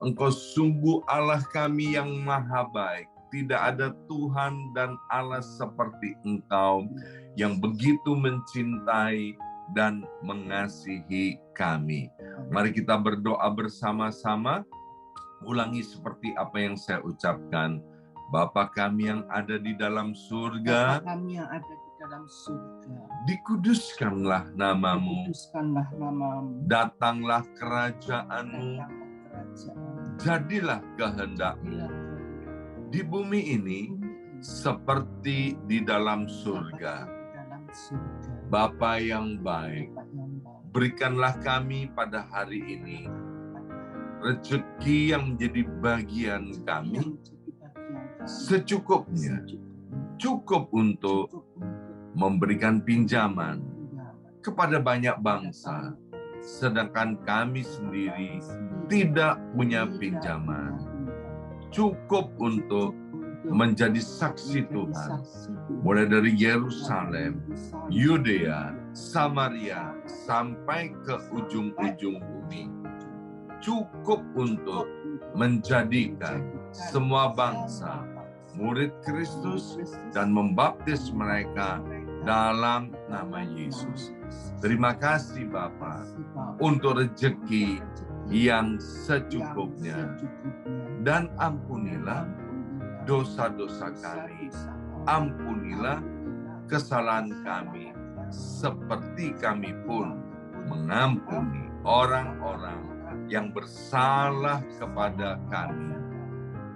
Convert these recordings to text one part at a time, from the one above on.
Engkau sungguh Allah kami yang maha baik. Tidak ada Tuhan dan Allah seperti Engkau yang begitu mencintai dan mengasihi kami. Mari kita berdoa bersama-sama. Ulangi seperti apa yang saya ucapkan. Bapa kami yang ada di dalam surga, Bapa kami yang ada di dalam surga, dikuduskanlah namamu, dikuduskanlah namamu, datanglah kerajaanmu, datanglah kerajaan, jadilah kehendakmu di bumi ini seperti di dalam surga. Bapa yang baik, berikanlah kami pada hari ini rezeki yang menjadi bagian kami secukupnya, cukup untuk memberikan pinjaman kepada banyak bangsa, sedangkan kami sendiri tidak punya pinjaman. Cukup untuk menjadi saksi Tuhan, mulai dari Yerusalem, Yudea, Samaria, sampai ke ujung-ujung bumi. Cukup untuk menjadikan semua bangsa murid Kristus dan membaptis mereka dalam nama Yesus. Terima kasih Bapa untuk rezeki yang secukupnya, dan ampunilah dosa-dosa kami, ampunilah kesalahan kami, seperti kami pun mengampuni orang-orang yang bersalah kepada kami.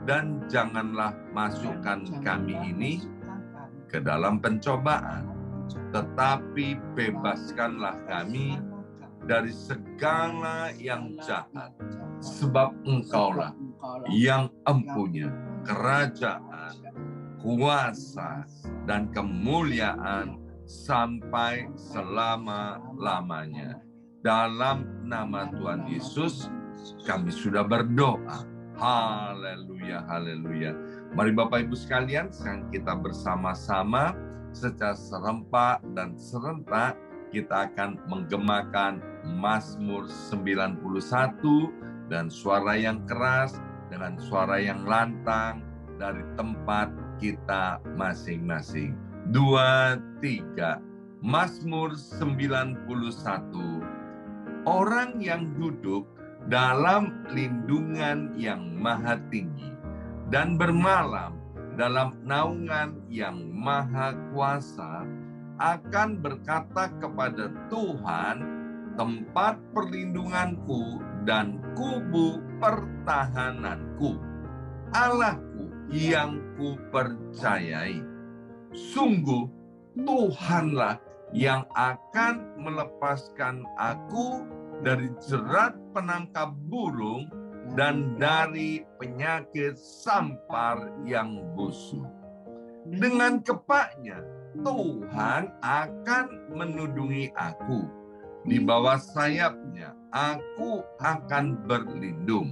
Dan janganlah masukkan kami ini ke dalam pencobaan, tetapi bebaskanlah kami dari segala yang jahat, sebab Engkaulah yang empunya kerajaan, kuasa, dan kemuliaan sampai selama-lamanya. Dalam nama Tuhan Yesus kami sudah berdoa. Haleluya, haleluya. Mari Bapak Ibu sekalian, sekarang kita bersama-sama secara serempak dan serentak kita akan menggemakan Mazmur 91 dan suara yang keras dengan suara yang lantang dari tempat kita masing-masing. 2, 3. Mazmur 91. Orang yang duduk dalam lindungan yang maha tinggi dan bermalam dalam naungan yang maha kuasa akan berkata kepada Tuhan, tempat perlindunganku dan kubu pertahananku, Allahku yang kupercayai. Sungguh Tuhanlah yang akan melepaskan aku dari jerat penangkap burung dan dari penyakit sampar yang busuk. Dengan kepaknya Tuhan akan menudungi aku. Di bawah sayapnya aku akan berlindung.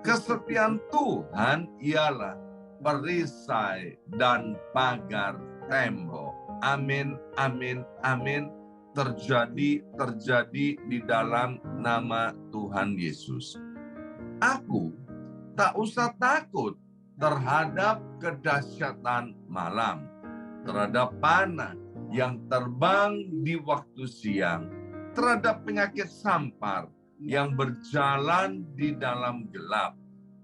Kesetiaan Tuhan ialah perisai dan pagar tembok. Amin, amin, amin. Terjadi di dalam nama Tuhan Yesus. Aku tak usah takut terhadap kedahsyatan malam, terhadap panah yang terbang di waktu siang, terhadap penyakit sampar yang berjalan di dalam gelap,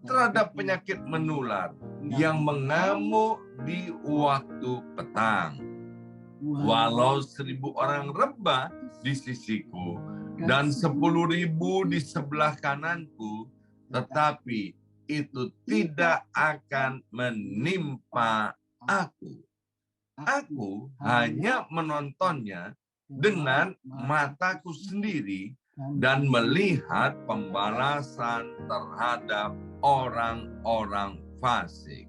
terhadap penyakit menular yang mengamuk di waktu petang. Walau 1.000 orang rebah di sisiku dan 10.000 di sebelah kananku, tetapi itu tidak akan menimpa aku. Aku hanya menontonnya dengan mataku sendiri dan melihat pembalasan terhadap orang-orang fasik.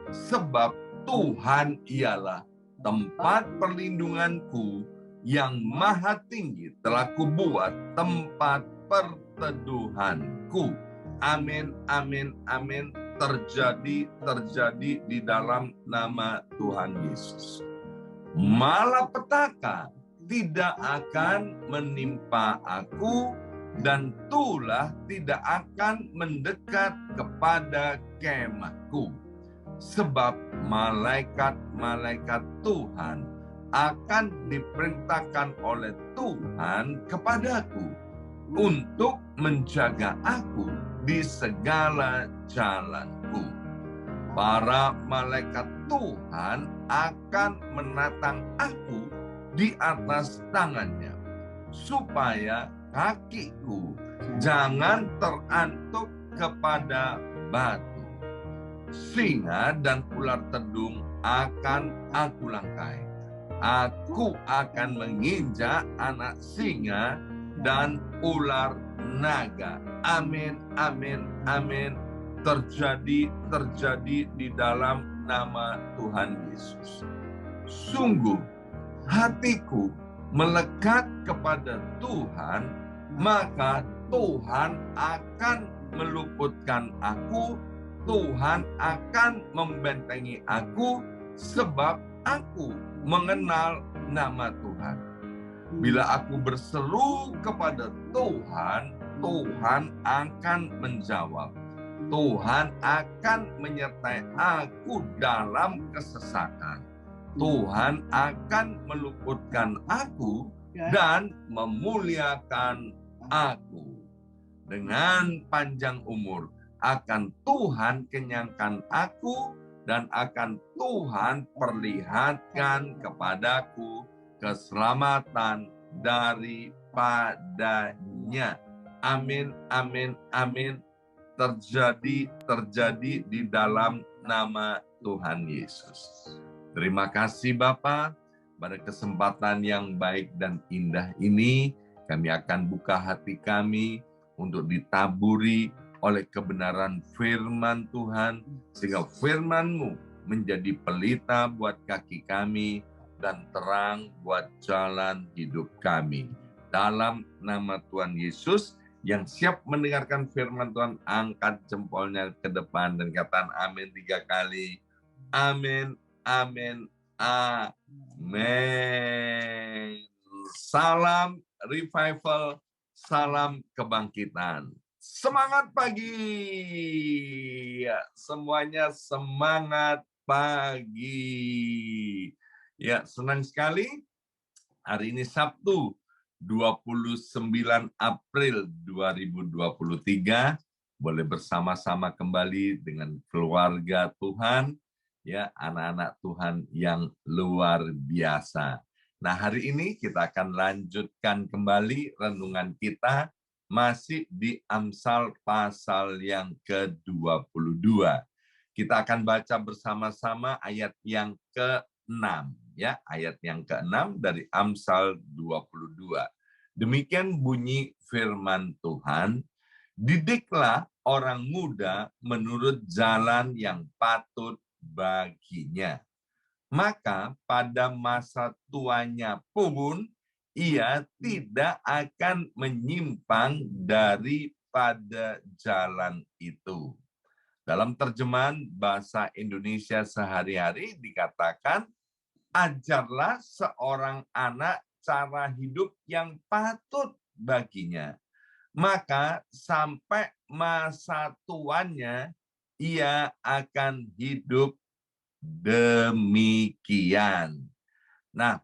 Sebab Tuhan ialah tempat perlindunganku, yang maha tinggi telah kubuat tempat perteduhanku. Amin, amin, amin. Terjadi di dalam nama Tuhan Yesus. Malapetaka tidak akan menimpa aku dan tulah tidak akan mendekat kepada kemahku. Sebab malaikat-malaikat Tuhan akan diperintahkan oleh Tuhan kepadaku untuk menjaga aku di segala jalanku. Para malaikat Tuhan akan menatang aku di atas tangannya, supaya kakiku jangan terantuk kepada batu. Singa dan ular tedung akan aku langkai. Aku akan menginjak anak singa dan ular naga. Amin, amin, amin. Terjadi di dalam nama Tuhan Yesus. Sungguh, hatiku melekat kepada Tuhan, maka Tuhan akan meluputkan aku. Tuhan akan membentengi aku, sebab aku mengenal nama Tuhan. Bila aku berseru kepada Tuhan, Tuhan akan menjawab. Tuhan akan menyertai aku dalam kesesakan. Tuhan akan meluputkan aku dan memuliakan aku. Dengan panjang umur akan Tuhan kenyangkan aku, dan akan Tuhan perlihatkan kepadaku keselamatan daripadanya. Amin, amin, amin. Terjadi di dalam nama Tuhan Yesus. Terima kasih Bapa, pada kesempatan yang baik dan indah ini, kami akan buka hati kami untuk ditaburi oleh kebenaran firman Tuhan, sehingga firman-Mu menjadi pelita buat kaki kami dan terang buat jalan hidup kami. Dalam nama Tuhan Yesus, yang siap mendengarkan firman Tuhan, angkat jempolnya ke depan dan katakan amin 3 kali. Amin, amin, amin. Salam revival, salam kebangkitan. Semangat pagi. Ya, semuanya semangat pagi. Ya, senang sekali. Hari ini Sabtu, 29 April 2023, boleh bersama-sama kembali dengan keluarga Tuhan, ya, anak-anak Tuhan yang luar biasa. Nah, hari ini kita akan lanjutkan kembali renungan kita, masih di Amsal pasal yang ke-22. Kita akan baca bersama-sama ayat yang ke-6, ya, ayat yang ke-6 dari Amsal 22. Demikian bunyi firman Tuhan, didiklah orang muda menurut jalan yang patut baginya. Maka pada masa tuanya pun ia tidak akan menyimpang daripada jalan itu. Dalam terjemahan bahasa Indonesia sehari-hari dikatakan, ajarlah seorang anak cara hidup yang patut baginya. Maka sampai masa tuanya ia akan hidup demikian. Nah,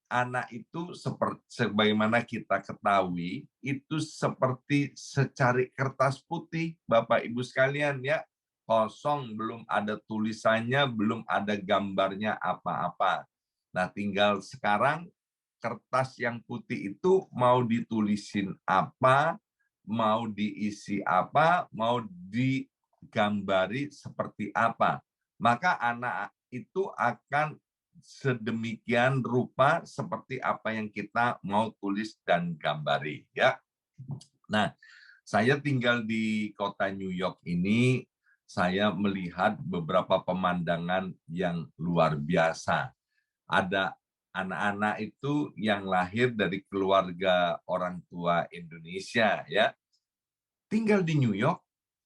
anak itu seperti sebagaimana kita ketahui, itu seperti secari kertas putih, Bapak Ibu sekalian, ya, kosong, belum ada tulisannya, belum ada gambarnya apa-apa. Nah, tinggal sekarang kertas yang putih itu mau ditulisin apa, mau diisi apa, mau digambari seperti apa. Maka anak itu akan sedemikian rupa seperti apa yang kita mau tulis dan gambari, ya. Nah, saya tinggal di kota New York ini, saya melihat beberapa pemandangan yang luar biasa. Ada anak-anak itu yang lahir dari keluarga orang tua Indonesia, ya. Tinggal di New York,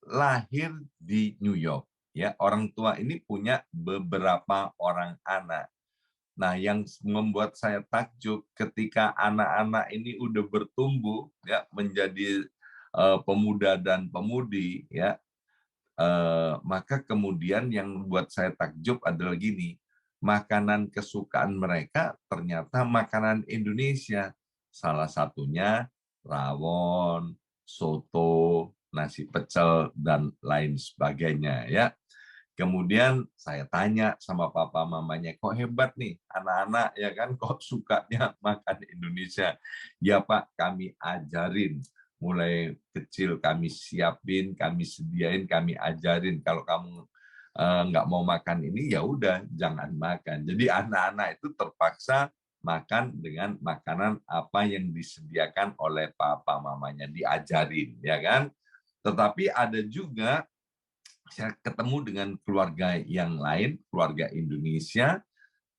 lahir di New York, ya. Orang tua ini punya beberapa orang anak. Nah, yang membuat saya takjub ketika anak-anak ini udah bertumbuh ya menjadi pemuda dan pemudi ya, maka kemudian yang buat saya takjub adalah gini, makanan kesukaan mereka ternyata makanan Indonesia. Salah satunya rawon, soto, nasi pecel, dan lain sebagainya ya. Kemudian saya tanya sama papa mamanya, kok hebat nih anak-anak ya kan, kok sukanya makan Indonesia. Ya Pak, kami ajarin. Mulai kecil kami siapin, kami sediain, kami ajarin. Kalau kamu nggak mau makan ini, ya udah jangan makan. Jadi anak-anak itu terpaksa makan dengan makanan apa yang disediakan oleh papa mamanya, diajarin, ya kan. Tetapi ada juga saya ketemu dengan keluarga yang lain, keluarga Indonesia,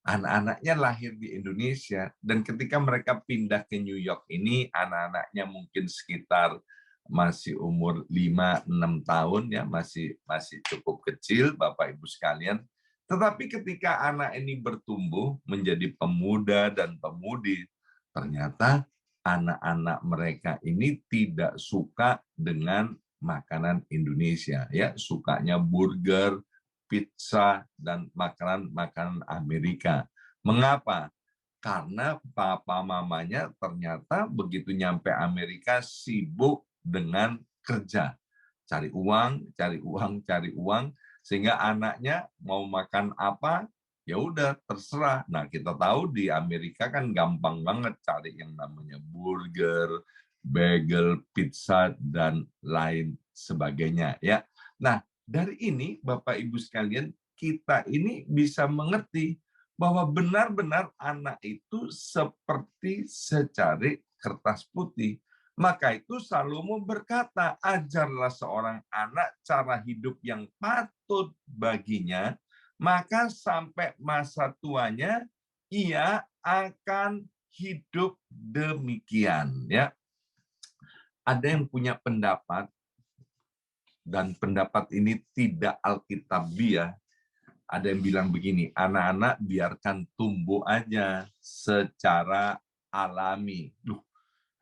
anak-anaknya lahir di Indonesia, dan ketika mereka pindah ke New York ini, anak-anaknya mungkin sekitar masih umur 5-6 tahun, ya masih masih cukup kecil, Bapak Ibu sekalian. Tetapi ketika anak ini bertumbuh menjadi pemuda dan pemudi, ternyata anak-anak mereka ini tidak suka dengan makanan Indonesia, ya sukanya burger, pizza, dan makanan-makanan Amerika. Mengapa? Karena papa mamanya ternyata begitu nyampe Amerika sibuk dengan kerja. Cari uang, cari uang, cari uang, sehingga anaknya mau makan apa, ya udah terserah. Nah, kita tahu di Amerika kan gampang banget cari yang namanya burger, bagel, pizza, dan lain sebagainya. Ya. Nah, dari ini, Bapak Ibu sekalian, kita ini bisa mengerti bahwa benar-benar anak itu seperti secari kertas putih. Maka itu Salomo berkata, ajarlah seorang anak cara hidup yang patut baginya, maka sampai masa tuanya ia akan hidup demikian. Ya, ada yang punya pendapat dan pendapat ini tidak alkitabiah. Ada yang bilang begini, anak-anak biarkan tumbuh aja secara alami. Loh,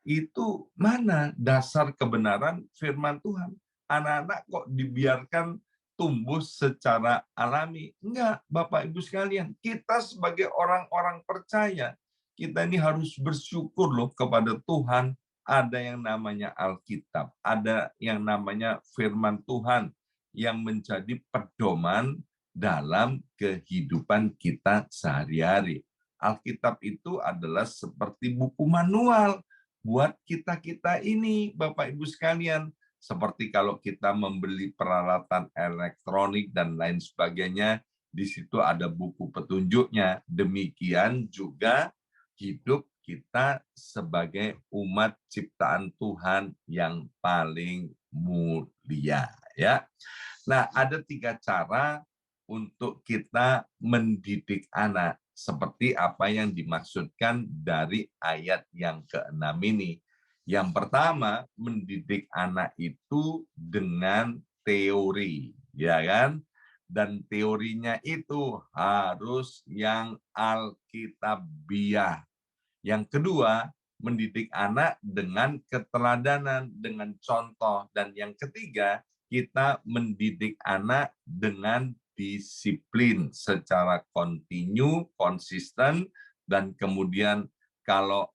itu mana dasar kebenaran firman Tuhan? Anak-anak kok dibiarkan tumbuh secara alami? Enggak, Bapak Ibu sekalian. Kita sebagai orang-orang percaya, kita ini harus bersyukur loh kepada Tuhan. Ada yang namanya Alkitab, ada yang namanya firman Tuhan yang menjadi pedoman dalam kehidupan kita sehari-hari. Alkitab itu adalah seperti buku manual buat kita-kita ini, Bapak Ibu sekalian. Seperti kalau kita membeli peralatan elektronik dan lain sebagainya, di situ ada buku petunjuknya. Demikian juga hidup kita sebagai umat ciptaan Tuhan yang paling mulia. Ya. Nah, ada 3 cara untuk kita mendidik anak seperti apa yang dimaksudkan dari ayat yang ke-6 ini. Yang pertama, mendidik anak itu dengan teori, ya kan? Dan teorinya itu harus yang alkitabiah. Yang kedua, mendidik anak dengan keteladanan, dengan contoh. Dan yang ketiga, kita mendidik anak dengan disiplin secara kontinu, konsisten, dan kemudian kalau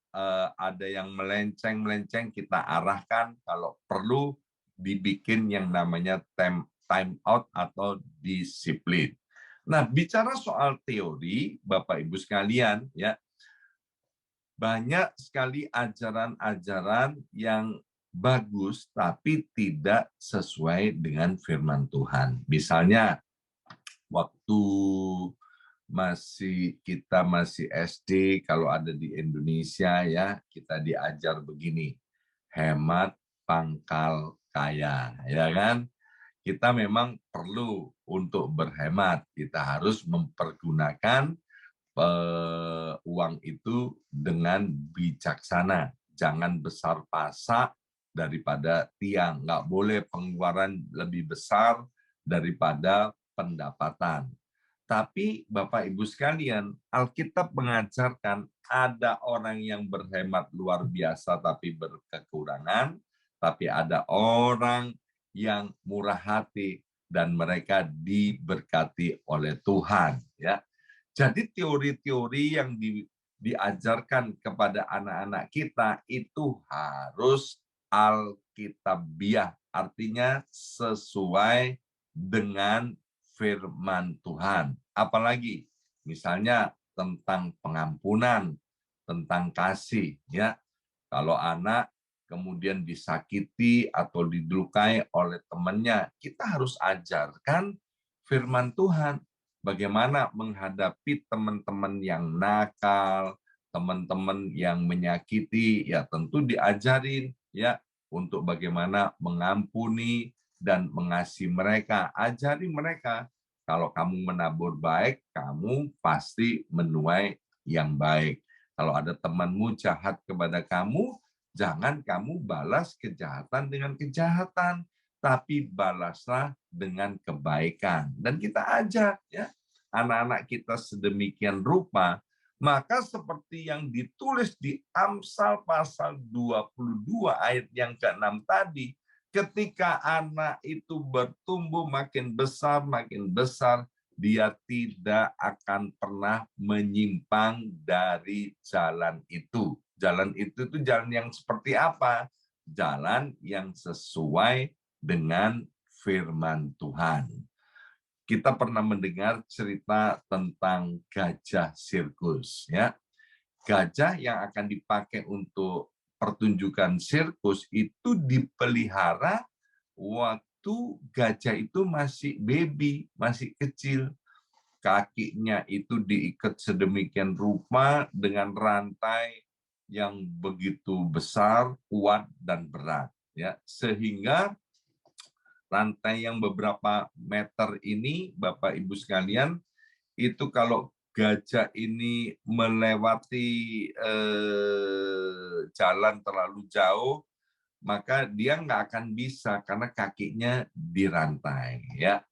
ada yang melenceng-melenceng, kita arahkan. Kalau perlu, dibikin yang namanya time out atau disiplin. Nah, bicara soal teori, Bapak Ibu sekalian, ya, banyak sekali ajaran-ajaran yang bagus tapi tidak sesuai dengan firman Tuhan. Misalnya waktu kita masih SD, kalau ada di Indonesia ya, kita diajar begini, hemat pangkal kaya, ya kan? Kita memang perlu untuk berhemat, kita harus mempergunakan uang itu dengan bijaksana. Jangan besar pasak daripada tiang. Nggak boleh pengeluaran lebih besar daripada pendapatan. Tapi Bapak Ibu sekalian, Alkitab mengajarkan ada orang yang berhemat luar biasa tapi berkekurangan, tapi ada orang yang murah hati dan mereka diberkati oleh Tuhan, ya. Jadi teori-teori yang diajarkan kepada anak-anak kita itu harus alkitabiah, artinya sesuai dengan firman Tuhan. Apalagi misalnya tentang pengampunan, tentang kasih, ya. Kalau anak kemudian disakiti atau dilukai oleh temannya, kita harus ajarkan firman Tuhan. Bagaimana menghadapi teman-teman yang nakal, teman-teman yang menyakiti, ya tentu diajarin ya untuk bagaimana mengampuni dan mengasihi mereka. Ajari mereka, kalau kamu menabur baik, kamu pasti menuai yang baik. Kalau ada temanmu jahat kepada kamu, jangan kamu balas kejahatan dengan kejahatan, tapi balaslah dengan kebaikan. Dan kita ajak ya anak-anak kita sedemikian rupa, maka seperti yang ditulis di Amsal pasal 22 ayat yang ke-6 tadi, ketika anak itu bertumbuh makin besar, dia tidak akan pernah menyimpang dari jalan itu. Jalan itu jalan yang seperti apa? Jalan yang sesuai dengan firman Tuhan. Kita pernah mendengar cerita tentang gajah sirkus, ya. Gajah yang akan dipakai untuk pertunjukan sirkus itu dipelihara waktu gajah itu masih baby, masih kecil. Kakinya itu diikat sedemikian rupa dengan rantai yang begitu besar, kuat, dan berat. Ya, sehingga rantai yang beberapa meter ini, Bapak Ibu sekalian, itu kalau gajah ini melewati jalan terlalu jauh, maka dia nggak akan bisa karena kakinya dirantai. Ya,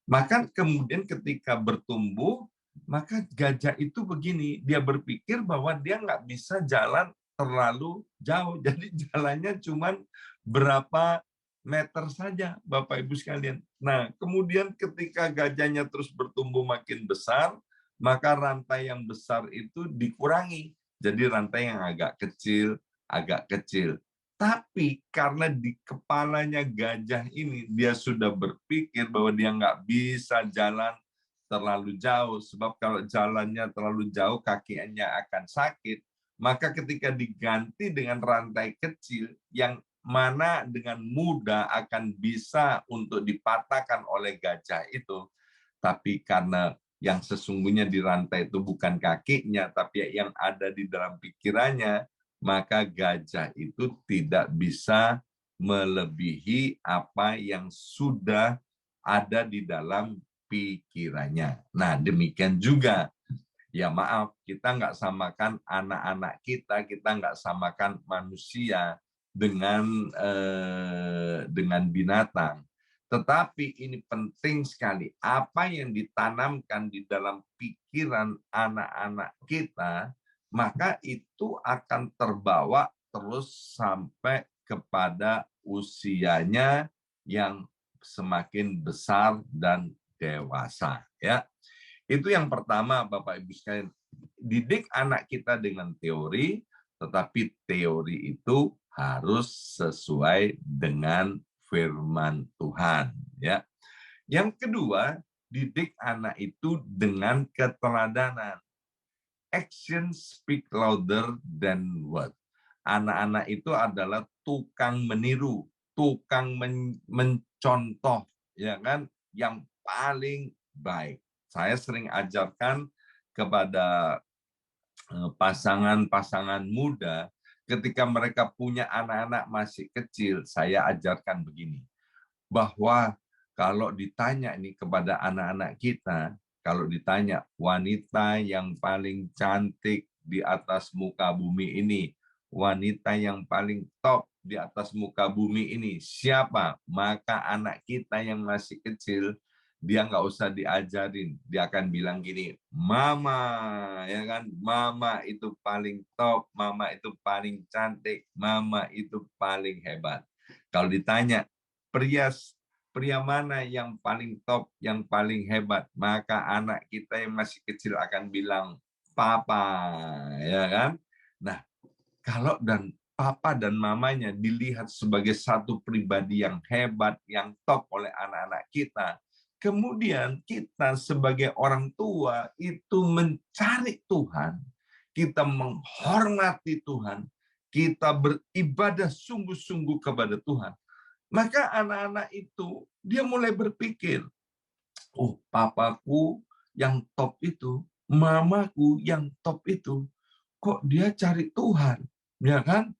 maka kemudian ketika bertumbuh, maka gajah itu begini, dia berpikir bahwa dia nggak bisa jalan terlalu jauh, jadi jalannya cuma berapa meter saja, Bapak Ibu sekalian. Nah, kemudian ketika gajahnya terus bertumbuh makin besar, maka rantai yang besar itu dikurangi. Jadi rantai yang agak kecil, agak kecil. Tapi karena di kepalanya gajah ini, dia sudah berpikir bahwa dia nggak bisa jalan terlalu jauh. Sebab kalau jalannya terlalu jauh, kakinya akan sakit. Maka ketika diganti dengan rantai kecil, yang mana dengan mudah akan bisa untuk dipatahkan oleh gajah itu. Tapi karena yang sesungguhnya di rantai itu bukan kakinya, tapi yang ada di dalam pikirannya, maka gajah itu tidak bisa melebihi apa yang sudah ada di dalam pikirannya. Nah, demikian juga, ya maaf, kita nggak samakan anak-anak kita nggak samakan manusia dengan binatang. Tetapi ini penting sekali, apa yang ditanamkan di dalam pikiran anak-anak kita, maka itu akan terbawa terus sampai kepada usianya yang semakin besar dan dewasa. Ya, itu yang pertama, Bapak Ibu sekalian. Didik anak kita dengan teori, tetapi teori itu harus sesuai dengan firman Tuhan. Ya. Yang kedua, didik anak itu dengan keteladanan. Action speak louder than word. Anak-anak itu adalah tukang meniru, tukang mencontoh, ya kan, yang paling baik. Saya sering ajarkan kepada pasangan-pasangan muda, ketika mereka punya anak-anak masih kecil, saya ajarkan begini, bahwa kalau ditanya ini kepada anak-anak kita, kalau ditanya wanita yang paling cantik di atas muka bumi ini, wanita yang paling top di atas muka bumi ini, siapa? Maka anak kita yang masih kecil, dia nggak usah diajarin, dia akan bilang gini, mama, ya kan, mama itu paling top, mama itu paling cantik, mama itu paling hebat. Kalau ditanya, pria pria mana yang paling top, yang paling hebat, maka anak kita yang masih kecil akan bilang papa, ya kan. Nah, kalau papa dan mamanya dilihat sebagai satu pribadi yang hebat, yang top oleh anak-anak kita, kemudian kita sebagai orang tua itu mencari Tuhan, kita menghormati Tuhan, kita beribadah sungguh-sungguh kepada Tuhan, maka anak-anak itu dia mulai berpikir, oh, papaku yang top itu, mamaku yang top itu, kok dia cari Tuhan, ya kan?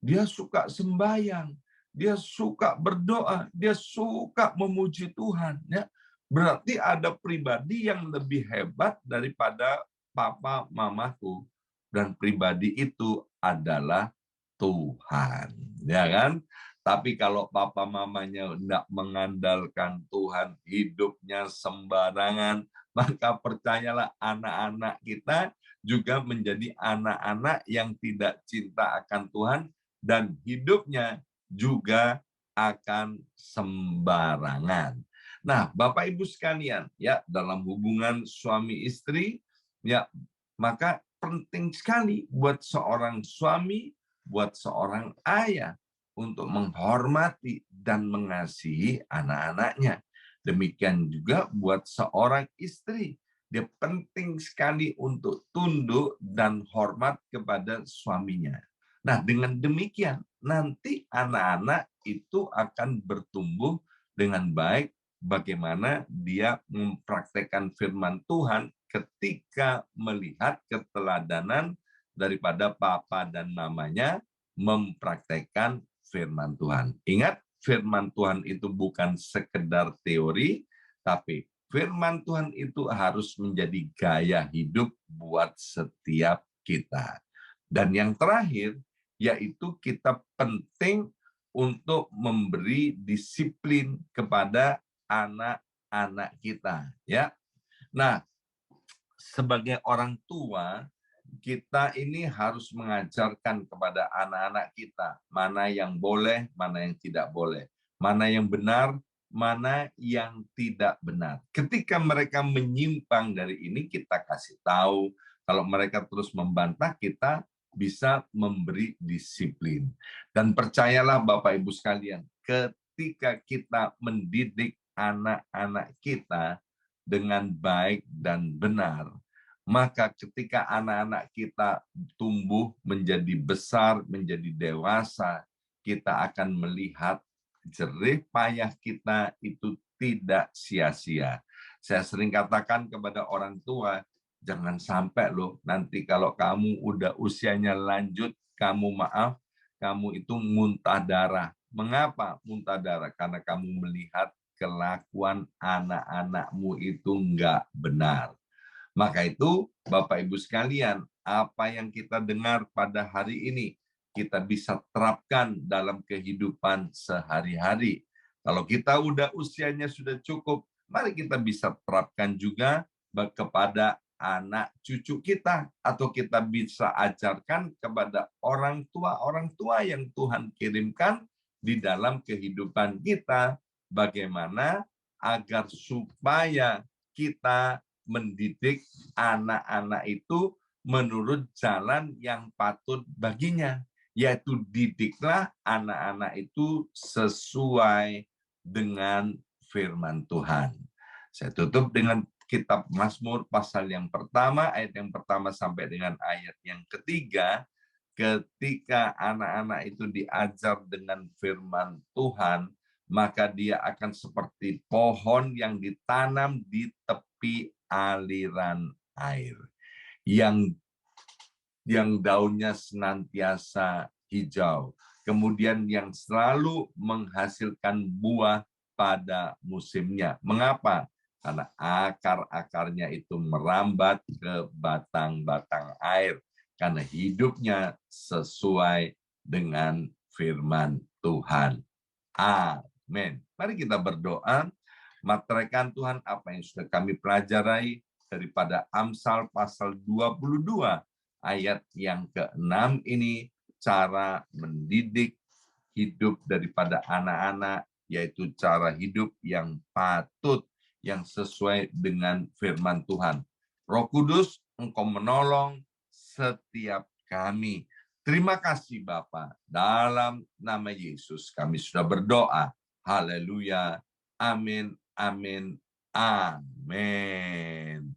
Dia suka sembahyang, dia suka berdoa, dia suka memuji Tuhan, ya. Berarti ada pribadi yang lebih hebat daripada papa mamaku, dan pribadi itu adalah Tuhan, ya kan? Tapi kalau papa mamanya tidak mengandalkan Tuhan, hidupnya sembarangan, maka percayalah anak-anak kita juga menjadi anak-anak yang tidak cinta akan Tuhan dan hidupnya juga akan sembarangan. Nah, Bapak Ibu sekalian, ya, dalam hubungan suami istri, ya, maka penting sekali buat seorang suami, buat seorang ayah untuk menghormati dan mengasihi anak-anaknya. Demikian juga buat seorang istri. Dia penting sekali untuk tunduk dan hormat kepada suaminya. Nah, dengan demikian, nanti anak-anak itu akan bertumbuh dengan baik bagaimana dia mempraktekkan firman Tuhan ketika melihat keteladanan daripada papa dan mamanya mempraktekkan firman Tuhan. Ingat, firman Tuhan itu bukan sekedar teori, tapi firman Tuhan itu harus menjadi gaya hidup buat setiap kita. Dan yang terakhir, yaitu kita penting untuk memberi disiplin kepada anak-anak kita. Ya. Nah, sebagai orang tua, kita ini harus mengajarkan kepada anak-anak kita mana yang boleh, mana yang tidak boleh, mana yang benar, mana yang tidak benar. Ketika mereka menyimpang dari ini, kita kasih tahu. Kalau mereka terus membantah, kita bisa memberi disiplin. Dan percayalah Bapak Ibu sekalian, ketika kita mendidik anak-anak kita dengan baik dan benar, maka ketika anak-anak kita tumbuh menjadi besar, menjadi dewasa, kita akan melihat jerih payah kita itu tidak sia-sia. Saya sering katakan kepada orang tua, jangan sampai loh nanti kalau kamu udah usianya lanjut, kamu itu muntah darah. Mengapa muntah darah? Karena kamu melihat kelakuan anak-anakmu itu enggak benar. Maka itu, Bapak Ibu sekalian, apa yang kita dengar pada hari ini, kita bisa terapkan dalam kehidupan sehari-hari. Kalau kita udah usianya sudah cukup, mari kita bisa terapkan juga kepada anak cucu kita, atau kita bisa ajarkan kepada orang tua yang Tuhan kirimkan di dalam kehidupan kita, bagaimana agar supaya kita mendidik anak-anak itu menurut jalan yang patut baginya, yaitu didiklah anak-anak itu sesuai dengan firman Tuhan. Saya tutup dengan kitab Mazmur pasal yang pertama, ayat yang pertama sampai dengan ayat yang ketiga. Ketika anak-anak itu diajar dengan firman Tuhan, maka dia akan seperti pohon yang ditanam di tepi aliran air, yang daunnya senantiasa hijau, kemudian yang selalu menghasilkan buah pada musimnya. Mengapa? Karena akar-akarnya itu merambat ke batang-batang air, karena hidupnya sesuai dengan firman Tuhan. Amin. Mari kita berdoa. Materaikan Tuhan apa yang sudah kami pelajari daripada Amsal pasal 22 ayat yang ke-6 ini, cara mendidik hidup daripada anak-anak, yaitu cara hidup yang patut, yang sesuai dengan firman Tuhan. Roh Kudus, Engkau menolong setiap kami. Terima kasih Bapa. Dalam nama Yesus kami sudah berdoa. Haleluya. Amin. Amin. Amin.